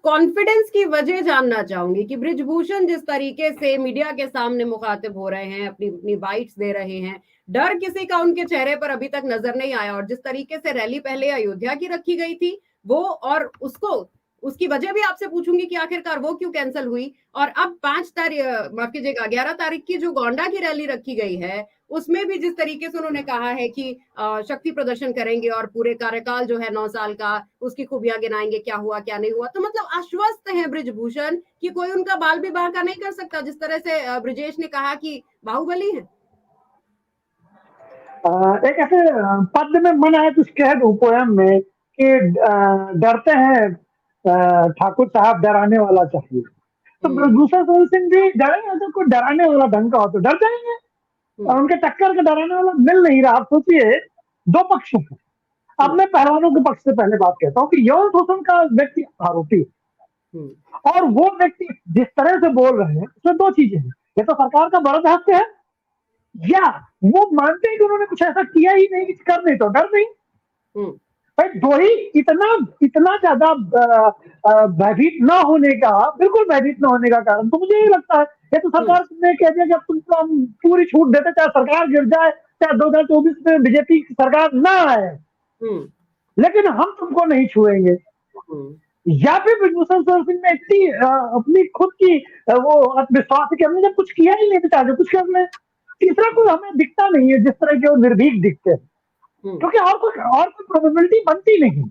Confidence की वजह जानना चाहूंगी कि बृजभूषण जिस तरीके से मीडिया के सामने मुखातिब हो रहे हैं, अपनी अपनी बाइट्स दे रहे हैं, डर किसी का उनके चेहरे पर अभी तक नजर नहीं आया। और जिस तरीके से रैली पहले अयोध्या की रखी गई थी वो, और उसकी वजह भी आपसे पूछूंगी कि आखिरकार वो क्यों कैंसिल हुई। और अब 5 तारीख, माफ कीजिएगा, 11 तारीख की जो गोंडा की रैली रखी गई है, उसमें भी जिस तरीके से उन्होंने कहा है कि शक्ति प्रदर्शन करेंगे और पूरे कार्यकाल जो है 9 साल का, उसकी खूबियां गिनाएंगे, क्या हुआ क्या नहीं हुआ। तो मतलब आश्वस्त है बृजभूषण कि कोई उनका बाल भी बांका नहीं कर सकता, जिस तरह से ब्रिजेश ने कहा कि बाहुबली है। एक ऐसे पद में मन आया कुछ कह दूं पोयम में कि डरते हैं ठाकुर साहब, डराने वाला चाहिए। तो बृजभूषण शरण सिंह जी डरेंगे, अगर कोई डराने वाला ढंग का हो तो डर जाएंगे। और उनके टक्कर का डराने वाला मिल नहीं रहा। आप सोचिए, दो पक्ष हैं। अब मैं पहलवानों के पक्ष से पहले बात कहता हूँ कि यौन शोषण का व्यक्ति आरोपी, और वो व्यक्ति जिस तरह से बोल रहे हैं उसमें दो चीजें हैं। ये तो सरकार का बड़ा हस्त है, या वो मानते हैं कि उन्होंने कुछ ऐसा किया ही नहीं, कुछ कर नहीं तो डर नहीं। भाई दो ही, इतना ज्यादा भयभीत न होने का, बिल्कुल भयभीत न होने का कारण तो मुझे ये लगता है, ये तो सरकार ने कह दिया कि अब तुमको हम पूरी छूट देते, चाहे सरकार गिर जाए, चाहे 2024 में बीजेपी की सरकार ना आए, लेकिन हम तुमको नहीं छुएंगे। या फिर बृजभूषण शरण सिंह ने इतनी अपनी खुद की वो आत्मविश्वास है कि हमने जब कुछ किया ही नहीं तो चाहे कुछ कर लें। तीसरा कोई हमें दिखता नहीं है जिस तरह के वो निर्भीक दिखते हैं, क्योंकि और कोई प्रोबेबिलिटी बनती नहीं।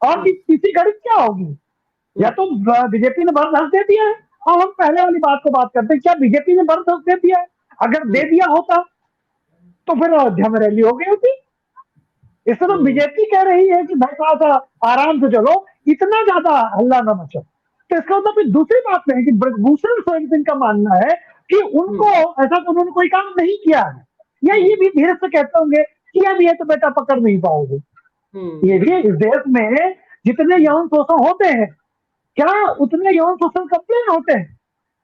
और तीसरी घड़ी क्या होगी? या तो बीजेपी ने बर्दाश्त दे दिया है। और हम पहले वाली बात को बात करते हैं, क्या बीजेपी ने बर्दाश्त दे दिया है? अगर दे दिया होता तो फिर अयोध्या में रैली हो गई होती। इससे तो बीजेपी कह रही है कि भाई थोड़ा सा आराम से चलो, इतना ज्यादा हल्ला न मचो। तो इसका मतलब फिर दूसरी बात में है कि बृजभूषण शरण सिंह का मानना है कि उनको ऐसा तो उन्होंने कोई काम नहीं किया है, या ये भी धीरे से कहते होंगे कि अब ये तो बेटा पकड़ नहीं पाओगे। ये भी इस देश में जितने यौन शोषण होते हैं, क्या उतने यौन शोषण कंप्लेन होते हैं?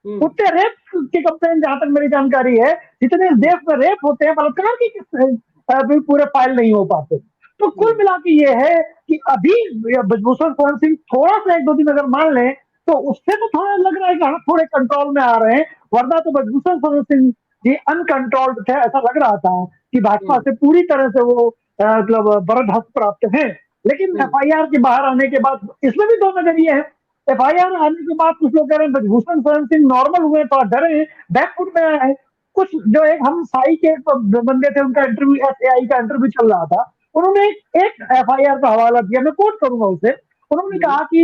उतने रेप के कंप्लेन, जहां तक मेरी जानकारी है, जितने इस देश में रेप होते हैं, बलात्कार की पूरे फाइल नहीं हो पाते। तो कुल मिला के ये है कि अभी बृजभूषण शरण सिंह थोड़ा सा 1-2 दिन अगर मान लें तो उससे तो थोड़ा लग रहा है कि हाँ थोड़े कंट्रोल में आ रहे हैं, वरना तो बृजभूषण शरण सिंह जी अनकंट्रोल्ड थे। ऐसा लग रहा था कि भाजपा से पूरी तरह से वो मतलब बर्दाश्त प्राप्त है। लेकिन एफआईआर के बाहर आने के बाद इसमें भी दो नजरिए हैं। एफआईआर आने के बाद कुछ लोग कह रहे हैं बृजभूषण शरण सिंह नॉर्मल हुए, थोड़ा डरे, बैकफुट में आए हैं। कुछ जो एक हम साई के बंदे थे, उनका इंटरव्यू, एसएआई का इंटरव्यू चल रहा था, उन्होंने एक एफआईआर का हवाला दिया, मैं कोट करूंगा उसे। उन्होंने कहा कि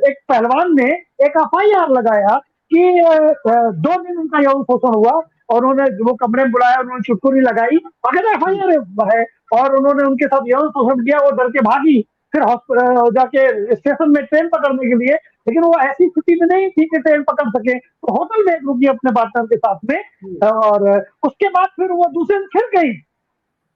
एक पहलवान ने एक एफआईआर लगाया कि 2 दिन उनका यौन शोषण हुआ, और उन्होंने वो कमरे में बुलाया, उन्होंने चुटकुली लगाई, अगर एफआईआर है, और उन्होंने उनके साथ यौन शोषण किया, वो डर के भागी फिर जाके स्टेशन में ट्रेन पकड़ने के लिए। लेकिन वो ऐसी स्थिति में नहीं थी कि ट्रेन पकड़ सके, तो होटल में रुकी अपने पार्टनर के साथ में, और उसके बाद फिर वो दूसरे दिन फिर गई।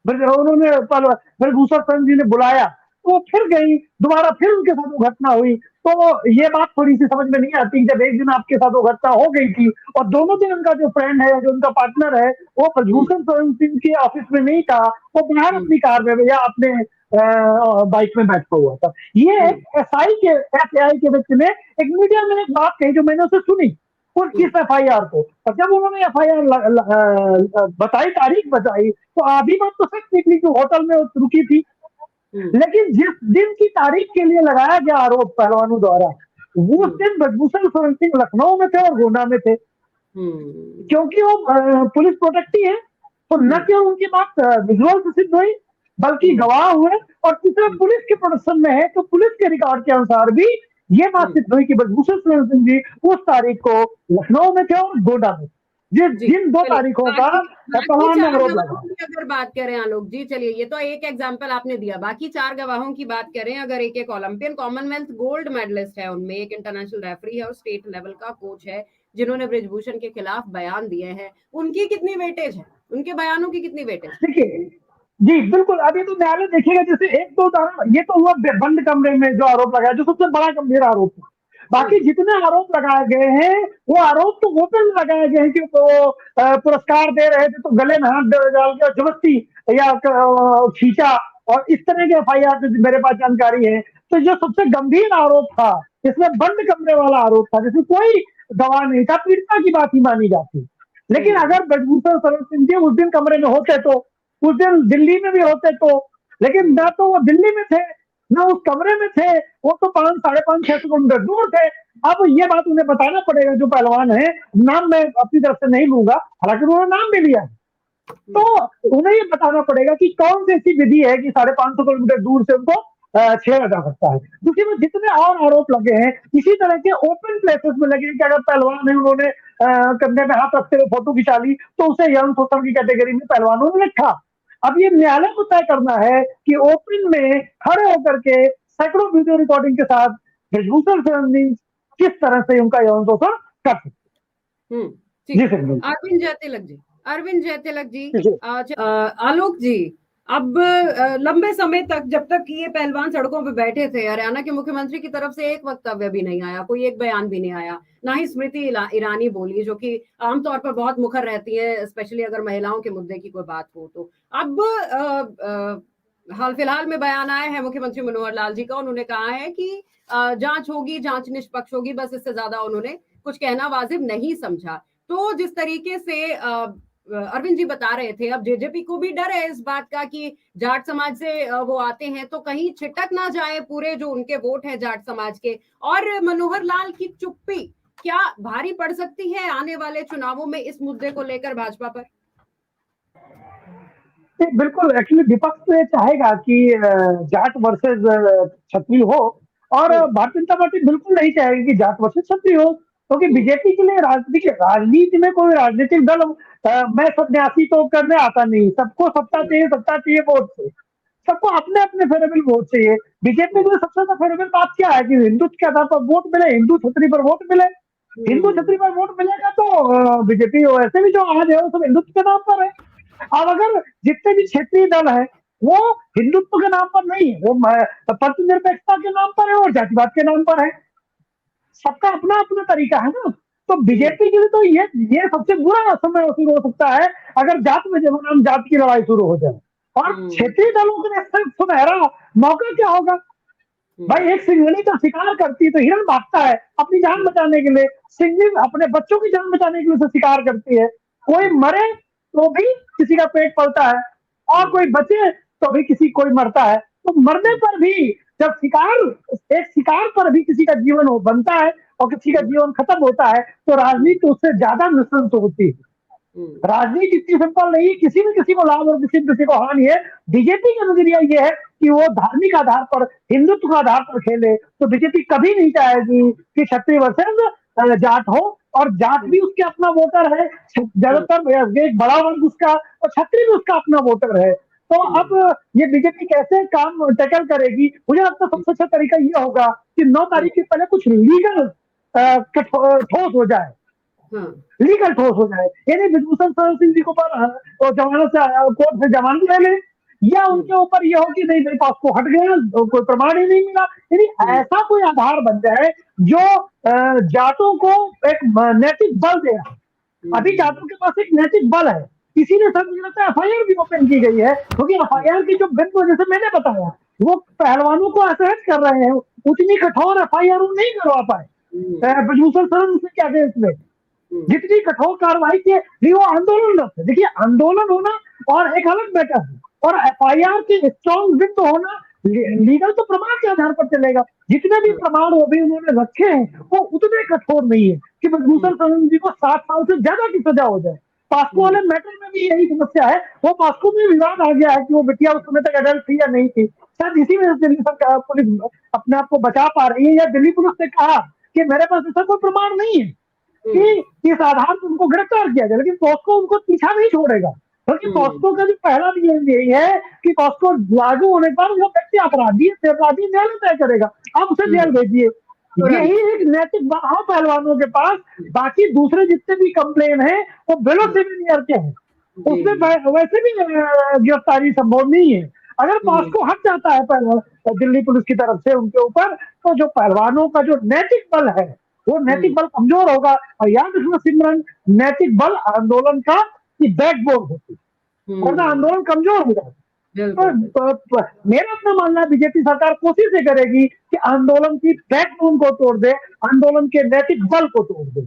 उन्होंने बृजभूषण शरण जी ने बुलाया तो फिर गई दोबारा, फिर उनके साथ वो घटना हुई। तो ये बात थोड़ी सी समझ में नहीं आती, जब एक दिन आपके साथ वो घटना हो गई थी और दोनों दिन उनका जो फ्रेंड है, जो उनका पार्टनर है, वो बृजभूषण शरण सिंह के ऑफिस में नहीं था, वो बाहर अपनी कार में या अपने बाइक में बैठा हुआ था। ये एसआई के व्यक्ति ने एक मीडिया में एक बात कही जो मैंने उसे सुनी इस एफआईआर को, और जब उन्होंने एफआईआर बताई, तारीख बताई, तो आधी बात तो सच निकली कि होटल में रुकी थी। लेकिन जिस दिन की तारीख के लिए लगाया गया आरोप पहलवानों द्वारा, वो दिन बृजभूषण शरण सिंह लखनऊ में थे और गोंडा में थे, क्योंकि वो पुलिस प्रोटेक्टी है। तो न केवल उनकी बात विजुअल से सिद्ध हुई, बल्कि गवाह हुए, और तीसरा पुलिस के प्रोडक्शन में है, तो पुलिस के रिकॉर्ड के अनुसार भी ये बात सिद्ध हुई कि बृजभूषण शरण सिंह जी उस तारीख को लखनऊ में थे और गोंडा में, जिन 2 तारीखों का पहलवान ने आरोप लगा। अगर बात करें आलोक जी, चलिए ये तो एक एग्जांपल आपने दिया, बाकी 4 गवाहों की बात करें, अगर एक ओलंपियन, कॉमनवेल्थ गोल्ड मेडलिस्ट है, उनमें एक इंटरनेशनल रेफरी है और स्टेट लेवल का कोच है, जिन्होंने बृजभूषण के खिलाफ बयान दिए हैं, उनकी कितनी वेटेज है, उनके बयानों की कितनी वेटेज? देखिए जी, बिल्कुल, अभी तो न्यायालय देखिएगा। जैसे 1-2 उदाहरण, ये तो हुआ बंद कमरे में जो आरोप लगाया, जो सबसे बड़ा गंभीर आरोप था। बाकी जितने आरोप लगाए गए हैं, वो आरोप तो ओपन लगाए गए हैं कि वो पुरस्कार दे रहे थे तो गले में हाथ डाल के जबरदस्ती या खींचा, और इस तरह के एफआईआर से मेरे पास जानकारी है। तो जो सबसे गंभीर आरोप था इसमें बंद कमरे वाला आरोप था, जिसमें कोई गवाह नहीं था, पीड़िता की बात ही मानी जाती। लेकिन अगर ब्रजभूषण शरण सिंह जी उस दिन कमरे में होते तो, उस दिन दिल्ली में भी होते तो, लेकिन ना तो वो दिल्ली में थे, ना उस कमरे में थे, वो तो 5, 5.5, 6 किलोमीटर दूर थे। अब ये बात उन्हें बताना पड़ेगा, जो पहलवान है, नाम मैं अपनी तरफ से नहीं लूंगा, हालांकि उन्होंने नाम भी लिया है, तो उन्हें ये बताना पड़ेगा कि कौन सी ऐसी विधि है कि 550 किलोमीटर दूर से उनको छेड़ा जा सकता है। क्योंकि वो जितने और आरोप लगे हैं इसी तरह के ओपन प्लेसेस में लगे कि अगर पहलवान है, उन्होंने कंधे में हाथ रखते हुए फोटो खिंचा ली, तो उसे यौन शोषण की कैटेगरी में पहलवानों ने रखा। अब ये न्यायालय को तय करना है कि ओपन में खड़े होकर के सैकड़ों वीडियो रिकॉर्डिंग के साथ ब्रजभूषण शरण सिंह किस तरह से उनका यौन शोषण कर सकते। जी अरविंद जयतिलक जी, आलोक जी, अब लंबे समय तक जब तक ये पहलवान सड़कों पे बैठे थे, हरियाणा के मुख्यमंत्री की तरफ से एक वक्तव्य भी नहीं आया, कोई एक बयान भी नहीं आया, ना ही स्मृति ईरानी बोली, जो कि आमतौर पर बहुत मुखर रहती है, स्पेशली अगर महिलाओं के मुद्दे की कोई बात हो तो। अब हाल फिलहाल में बयान आया है मुख्यमंत्री मनोहर लाल जी का, उन्होंने कहा है कि जांच होगी, जांच निष्पक्ष होगी, बस इससे ज्यादा उन्होंने कुछ कहना वाजिब नहीं समझा। तो जिस तरीके से अरविंद जी बता रहे थे, अब जेजेपी को भी डर है इस बात का कि जाट समाज से वो आते हैं तो कहीं छिटक ना जाए पूरे जो उनके वोट हैं जाट समाज के, और मनोहर लाल की चुप्पी क्या भारी पड़ सकती है आने वाले चुनावों में इस मुद्दे को लेकर भाजपा पर? बिल्कुल, एक्चुअली विपक्ष चाहेगा कि जाट वर्सेस क्षत्रिय हो, और भारतीय जनता पार्टी बिल्कुल नहीं चाहेगी कि जाट वर्सेस क्षत्रिय हो, क्योंकि बीजेपी के लिए राजनीति में कोई राजनीतिक दल मैं सन्यासी तो करने आता नहीं, सबको सत्ता चाहिए वोट से, सबको अपने अपने फेवरेबल वोट चाहिए। बीजेपी के लिए सबसे ज्यादा फेवरेबल बात क्या है कि हिंदुत्व के आधार पर वोट मिले, हिंदू क्षत्रिय पर वोट मिले। हिंदू क्षत्रिय पर वोट मिलेगा तो बीजेपी वैसे भी जो आज है वो सब हिंदुत्व के नाम पर है। अब अगर जितने भी क्षेत्रीय दल है वो हिंदुत्व के नाम पर नहीं है, वो धर्मनिरपेक्षता के नाम पर है और जातिवाद के नाम पर है। सबका अपना अपना तरीका है ना। तो बीजेपी के लिए तो ये सबसे बुरा समय शुरू हो सकता है अगर जात में जब जात की लड़ाई शुरू हो जाए। और क्षेत्रीय दलों के लिए सुनहरा मौका क्या होगा? भाई एक सिंहनी का शिकार करती है तो हिरण भागता है अपनी जान बचाने के लिए, सिंहनी अपने बच्चों की जान बचाने के लिए उसे शिकार करती है। कोई मरे तो भी किसी का पेट पलता है और कोई बचे तो भी कोई मरता है। तो मरने पर भी जब एक शिकार पर भी किसी का जीवन बनता है और किसी का जीवन खत्म होता है तो राजनीति उससे ज्यादा निःशंस होती है। राजनीति इतनी सिंपल नहीं, किसी न किसी को लाभ और किसी को हानि है। बीजेपी का नजरिया ये है कि वो धार्मिक आधार पर, हिंदुत्व का आधार पर खेले, तो बीजेपी कभी नहीं चाहेगी कि क्षत्रिय वर्सेस जाट हो, और जाट भी उसके अपना वोटर है, ज्यादातर एक बड़ा वर्ग उसका, और क्षत्रिय भी उसका अपना वोटर है। तो अब ये बीजेपी कैसे काम टैकल करेगी? मुझे लगता है सबसे अच्छा तरीका ये होगा कि 9 तारीख के पहले कुछ लीगल ठोस हो जाए, लीगल ठोस हो जाए। यानी ब्रजभूषण शरण सिंह जी को पर जमानत से कोर्ट से जमानत ले ले, या उनके ऊपर ये हो कि नहीं मेरे पास को हट गया, कोई प्रमाण ही नहीं मिला। यानी ऐसा कोई आधार बन जाए जो जाटों को एक नैतिक बल दे रहा है। अभी जाटों के पास एक नैतिक बल है, इसीलिए सर मुझे लगता है एफआईआर भी ओपन की गई है, क्योंकि एफआईआर की जो बिंदु जैसे मैंने बताया वो पहलवानों को असहज कर रहे हैं, उतनी कठोर एफआईआर नहीं करवा पाए ब्रजभूषण शरण सिंह के आदेश में। जितनी कठोर कार्रवाई की वो आंदोलन है। देखिए आंदोलन होना और एक अलग मैटर है, और एफआईआर के स्ट्रॉन्ग बिंदु होना लीगल तो प्रमाण के आधार पर चलेगा। जितने भी प्रमाण वो भी उन्होंने रखे हैं वो उतने कठोर नहीं है कि ब्रजभूषण शरण जी को 7 साल से ज्यादा की सजा हो जाए। पास्को वाले मैटर में भी यही समस्या है, वो पास्को में विवाद आ गया है कि वो बिटिया उस समय तक अडल्ट थी या नहीं थी। शायद इसी वजह से दिल्ली सरकार पुलिस अपने आप को बचा पा रही है, या दिल्ली पुलिस ने कहा कि मेरे पास ऐसा कोई प्रमाण नहीं है कि इस आधार पर उनको गिरफ्तार किया जाए। लेकिन पॉस्को उनको पीछा नहीं छोड़ेगा, क्योंकि पॉस्को का भी पहला नियम यही है कि पॉस्को लागू होने पर वो व्यक्ति अपराधी न्यायालय तय करेगा, आप उसे जेल भेजिए। यही एक नैतिक बहाव पहलवानों के पास। बाकी दूसरे जितने भी कंप्लेन है वो बिलो सिविलियर के हैं, उसमें वैसे भी गिरफ्तारी संभव नहीं है। अगर पॉस्को हट जाता है दिल्ली पुलिस की तरफ से उनके ऊपर, तो जो पहलवानों का जो नैतिक बल है वो नैतिक बल कमजोर होगा। और याद रखना सिमरन, नैतिक बल आंदोलन का बैकबोन होती है, वरना आंदोलन कमजोर हो जाता है। तो मेरा अपना मानना है बीजेपी सरकार कोशिश ये करेगी कि आंदोलन की बैकबोन को तोड़ दे, आंदोलन के नैतिक बल को तोड़ दे।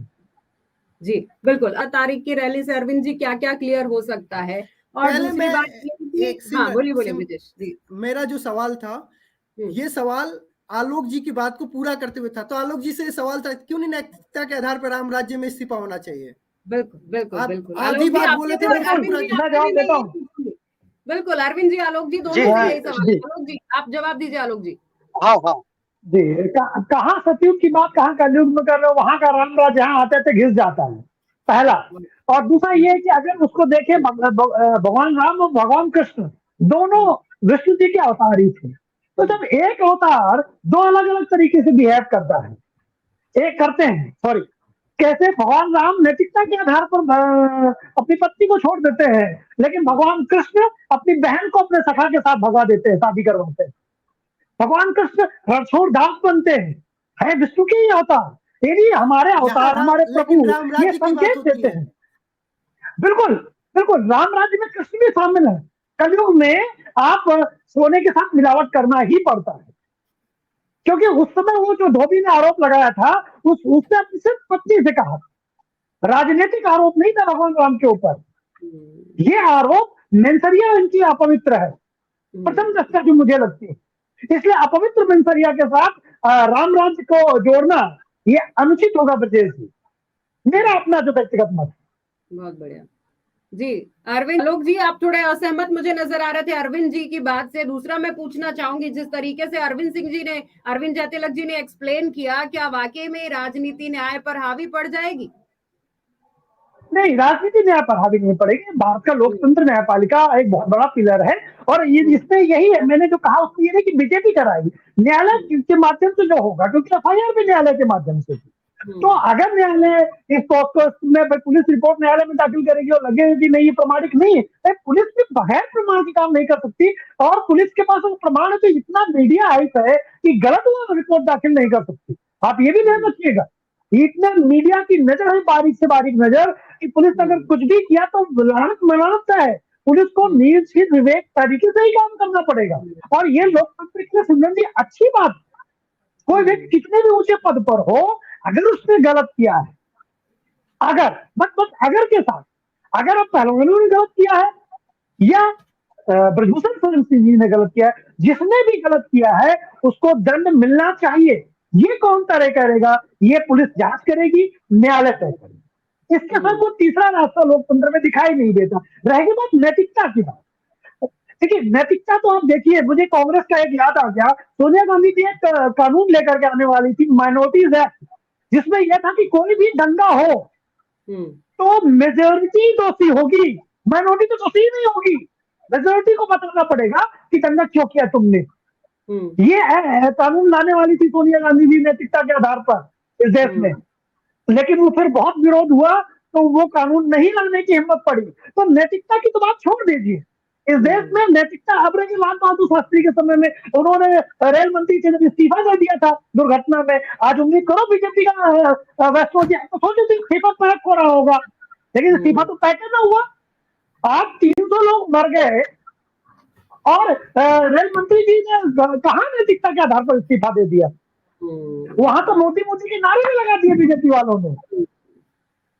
जी बिल्कुल। तारीख की रैली से अरविंद जी क्या क्या क्लियर हो सकता है? और पहले दूसरी मैं बात हाँ बोलिए ब्रिजेश जी। मेरा जो सवाल था, ये सवाल आलोक जी की बात को पूरा करते हुए था। तो आलोक जी से सवाल था, क्यों नहीं नैतिकता के आधार पर राम राज्य में इस्तीफा होना चाहिए? बिल्कुल बिल्कुल बिल्कुल। आधी बात बोले थे, मैं जवाब देता हूँ। बिल्कुल अरविंद जी, आलोक जी दोनों से यही सवाल। आलोक जी आप जवाब दीजिए। आलोक जी। हाँ हाँ जी, कहाँ सतयुग की बात कहाँ कलयुग में कर रहे हो, वहां का राम राज यहाँ आते थे घिस जाता है, पहला। और दूसरा ये है कि अगर उसको देखें, भगवान राम और भगवान कृष्ण दोनों विष्णु जी के अवतार ही थे। तो जब एक अवतार दो अलग अलग तरीके से बिहेव करता है, एक करते हैं सॉरी, कैसे भगवान राम नैतिकता के आधार पर अपनी पत्नी को छोड़ देते हैं, लेकिन भगवान कृष्ण अपनी बहन को अपने सखा के साथ भगा देते हैं, शादी करवाते हैं। भगवान कृष्ण रणछोड़ दास बनते हैं, है विष्णु के ही अवतार। यदि हमारे अवतार, हमारे प्रभु ये संकेत देते हैं। बिल्कुल बिल्कुल, राम राज्य में कृष्ण भी शामिल है। कलयुग में आप सोने के साथ मिलावट करना ही पड़ता है, क्योंकि उस समय वो जो धोबी ने आरोप लगाया था, उसने अपनी सिर्फ पत्नी से कहा, राजनीतिक आरोप नहीं था भगवान राम के ऊपर। ये आरोप मेंसरिया इनकी अपवित्र है, प्रथम दृष्टया जो मुझे लगती है। इसलिए अपवित्र मेंसरिया के साथ राम राज्य को जोड़ना ये अनुचित होगा ब्रजेश जी, मेरा अपना जो व्यक्तिगत मत। बहुत बढ़िया जी। अरविंद, आलोक जी आप थोड़े असहमत मुझे नजर आ रहे थे अरविंद जी की बात से। दूसरा मैं पूछना चाहूंगी, जिस तरीके से अरविंद जयतिलक जी ने एक्सप्लेन किया, क्या वाकई में राजनीति न्याय पर हावी पड़ जाएगी? नहीं, राजनीति न्याय पर हावी नहीं पड़ेगी। भारत का लोकतंत्र न्यायपालिका एक बहुत बड़ा पिलर है, और ये इसमें यही है, मैंने जो कहा उसमें ये नहीं कि बीजेपी कराएगी, न्यायालय के माध्यम से जो होगा, क्योंकि एफआईआर भी न्यायालय के माध्यम से थी। तो अगर न्यायालय इस में पुलिस रिपोर्ट न्यायालय में दाखिल करेगी और लगेगा कि नहीं ये प्रमाणिक नहीं है, पुलिस भी बगैर प्रमाण के काम नहीं कर सकती, और पुलिस के पास वो प्रमाण है तो इतना मीडिया हाइप है कि गलत हुआ रिपोर्ट दाखिल नहीं कर सकती। आप ये भी ध्यान रखिएगा, इतना मीडिया की नजर है, बारीक से बारीक नजर, कि पुलिस अगर कुछ भी किया तो मलानत है। पुलिस को नीति विवेक तरीके से ही काम करना पड़ेगा, और ये लोकतंत्र के संबंधी अच्छी बात। कोई व्यक्ति कितने भी ऊंचे पद पर हो, अगर उसने गलत किया है, अगर बस अगर के साथ, अगर अब पहलवानों ने गलत किया है या ब्रजभूषण शरण सिंह जी ने गलत किया है, जिसने भी गलत किया है उसको दंड मिलना चाहिए। ये कौन तय करेगा? ये पुलिस जांच करेगी, न्यायालय तय करेगा। इसके साथ वो तीसरा रास्ता लोकतंत्र में दिखाई नहीं देता। रहेगी बात नैतिकता की बात, देखिए नैतिकता तो आप देखिए, मुझे कांग्रेस का एक याद आ गया, सोनिया गांधी जी एक कानून लेकर के आने वाली थी, माइनॉरिटीज एक्ट, जिसमें यह था कि कोई भी दंगा हो तो मेजोरिटी दोषी होगी, माइनॉरिटी तो दोषी नहीं होगी। मेजोरिटी को बताना पड़ेगा कि दंगा क्यों किया तुमने। ये कानून लाने वाली थी सोनिया गांधी जी नैतिकता के आधार पर इस देश में, लेकिन वो फिर बहुत विरोध हुआ तो वो कानून नहीं लाने की हिम्मत पड़ी। तो नैतिकता की तो बात छोड़ दीजिए, इस देश में नैतिकता अब रही। लाल बहादुर शास्त्री के समय में उन्होंने रेल मंत्री से जब इस्तीफा दे दिया था दुर्घटना में, आज उम्मीद करो बीजेपी का वैष्णो जी तो सोचो इस्तीफा पैक हो रहा होगा, लेकिन इस्तीफा तो पैक ना हुआ। आज 300 लोग मर गए और रेल मंत्री जी ने कहा नैतिकता के आधार पर इस्तीफा दे दिया। वहां तो मोदी के नारे भी लगा दिए बीजेपी वालों ने।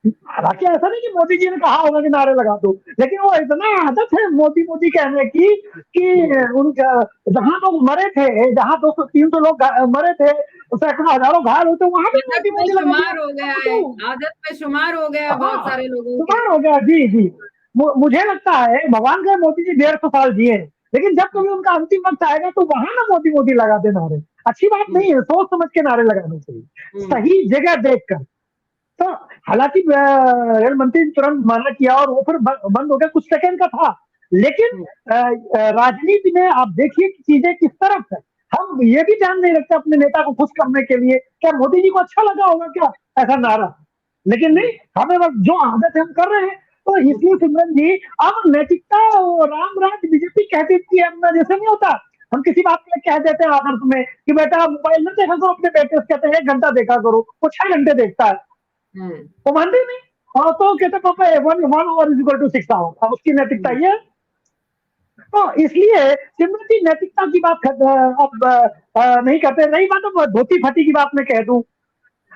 हालांकि ऐसा नहीं कि मोदी जी ने कहा होगा कि नारे लगा दो, लेकिन वो इतना आदत है मोदी कहने की कि उनका जहां लोग मरे थे, जहां 200-300 लोग मरे थे, सैकड़ों हजारों घायल होते, वहां भी मोदी शुमार हो गया है, आदत में शुमार हो गया बहुत सारे लोगों शुमार हो गया। जी जी, मुझे लगता है भगवान का मोदी जी 150 साल जिए, लेकिन जब कभी उनका अंतिम वक्त आएगा तो वहां ना मोदी लगा दे नारे। अच्छी बात नहीं है, सोच समझ के नारे लगाने चाहिए, सही जगह देखकर। तो हालांकि रेल मंत्री ने तुरंत मना किया और वो फिर बंद हो गया, कुछ सेकंड का था, लेकिन राजनीति में आप देखिए कि चीजें किस तरफ है। हम ये भी ध्यान नहीं रखते अपने नेता को खुश करने के लिए, क्या मोदी जी को अच्छा लगा होगा क्या ऐसा नारा, लेकिन नहीं, हमें बस जो आदत है हम कर रहे हैं। तो इसलिए सिमरन जी, अब नैतिकता और राम राज बीजेपी कहती थी, अपना जैसे नहीं होता, हम किसी बात के लिए कह देते हैं आदर्श में कि बेटा मोबाइल में देखा करो अपने बेटे से, कहते हैं 1 घंटा देखा करो, वो 6 घंटे देखता है, वो मानते नहीं। और तो कहते पापा 1 hour is equal to 6 hours। अब उसकी नैतिकता ये तो इसलिए सिमरन जी नैतिकता की बात अब नहीं करते। रही बात अब धोती फटी की बात मैं कह दूं,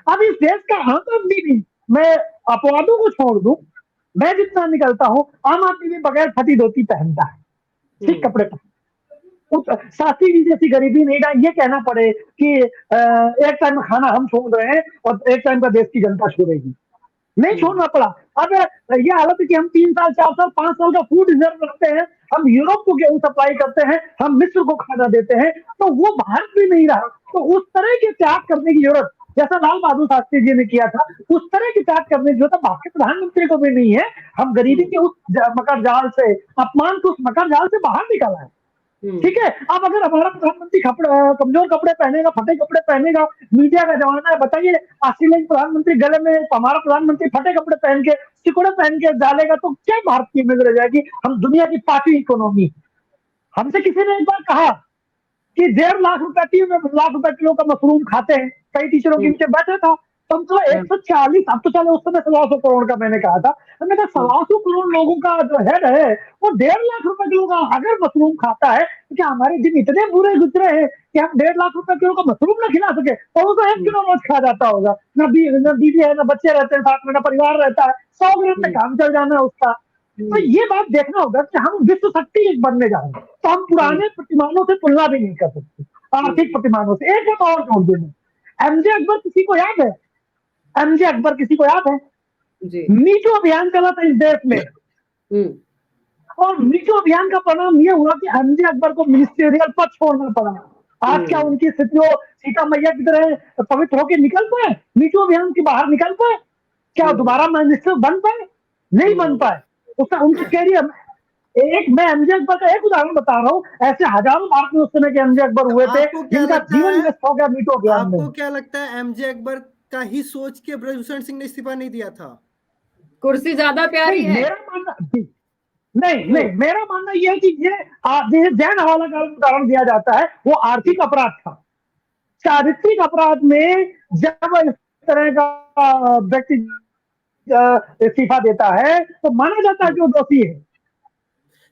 अब इस देश का आम आदमी भी, मैं अपवादों को छोड़ दूं, मैं जितना निकलता हूं, आम आदमी भी बगैर फटी धोती पहनता है, ठीक कपड़े पहनता है। शास्त्री जी जैसी गरीबी नहीं ना ये कहना पड़े कि एक टाइम में खाना हम छोड़ रहे हैं और एक टाइम का देश की जनता छोड़ेगी, नहीं छोड़ना पड़ा। अब ये हालत है कि हम 3 साल 4 साल 5 साल का फूड रिजर्व रखते हैं, हम यूरोप को गेहूं सप्लाई करते हैं, हम मिस्र को खाना देते हैं, तो वो भारत भी नहीं रहा। तो उस तरह के त्याग करने की जरूरत, जैसा लाल बहादुर शास्त्री जी ने किया था, उस तरह की त्याग करने की जरूरत भारत के प्रधानमंत्री को भी नहीं है। हम गरीबी के उस मकर जाल से, अपमान के उस मकर जाल से बाहर निकला है, ठीक है। अब अगर हमारा प्रधानमंत्री कमजोर कपड़े पहनेगा, फटे कपड़े पहनेगा, मीडिया का जमाना है, बताइए ऑस्ट्रेलियन प्रधानमंत्री गले में, हमारा प्रधानमंत्री फटे कपड़े पहन के, सिकुड़े पहन के डालेगा तो क्या भारत की इमेज रह जाएगी? हम दुनिया की 5वीं इकोनॉमी। हमसे किसी ने एक बार कहा कि 1.5 लाख रुपए किलो का मशरूम खाते हैं, कई टीचरों के नीचे बैठा था, तो हमको 140, अब तो चलो उस समय 125 करोड़ का मैंने कहा था, हमने कहा 125 करोड़ लोगों का जो हेड है वो 1.5 लाख रुपए किलो का अगर मशरूम खाता है, तो क्या हमारे दिन इतने बुरे गुजरे हैं कि हम 1.5 लाख रुपए किलो का मशरूम ना खिला सके? और वो तो 1 किलो रोज खा जाता होगा, ना बीवी है, ना बच्चे रहते हैं साथ में, ना परिवार रहता है, 100 ग्राम में काम चल जाना है उसका। तो ये बात देखना होगा कि हम विश्व शक्ति बनने जा रहे हैं, तो हम पुराने प्रतिमानों से तुलना भी नहीं कर सकते, आर्थिक प्रतिमानों से। एक बात और जोड़ देना, एमजे अकबर किसी को याद है? एमजे अकबर किसी को याद है? मीटू अभियान चला था इस देश में, और मीटू अभियान का परिणाम यह हुआ कि एमजे अकबर को मिनिस्टेरियल पद छोड़ना पड़ा। आज क्या उनकी स्थिति हो सीता मैया की तरह पवित्र होकर निकल पाए, मीटू अभियान के बाहर निकल पाए? क्या दोबारा मिनिस्टर बन पाए? नहीं बन पाए। उसका उनका कैरियर, मैं एमजे अकबर का एक उदाहरण बता रहा हूँ, ऐसे हजारों भारत में उस समय के एमजे अकबर हुए थे जिनका जीवन व्यस्त हो गया मीटू अभियान में। आपको क्या लगता है एमजे अकबर का ही सोच के ब्रजभूषण सिंह ने इस्तीफा नहीं दिया था? कुर्सी ज्यादा प्यारी है? मेरा मानना नहीं, मेरा मानना यह है कि ये जैन हवाला का उदाहरण दिया जाता है, वो आर्थिक अपराध था। चारित्रिक अपराध में जब इस तरह का व्यक्ति इस्तीफा देता है तो माना जाता है कि वो दोषी है।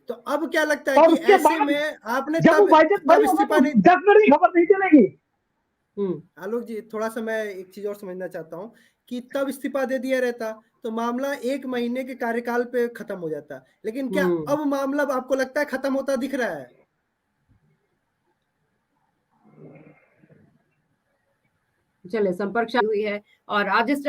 तो अब क्या लगता है कि ऐसे में आपने तब इस्तीफा नहीं, 10 मिनट की खबर नहीं चलेगी। आलोक जी थोड़ा सा मैं एक चीज और समझना चाहता हूँ कि तब इस्तीफा दे दिया रहता तो मामला 1 महीने के कार्यकाल पे खत्म हो जाता, लेकिन क्या अब मामला आपको लगता है खत्म होता दिख रहा है? चले संपर्क हुई है और आज इस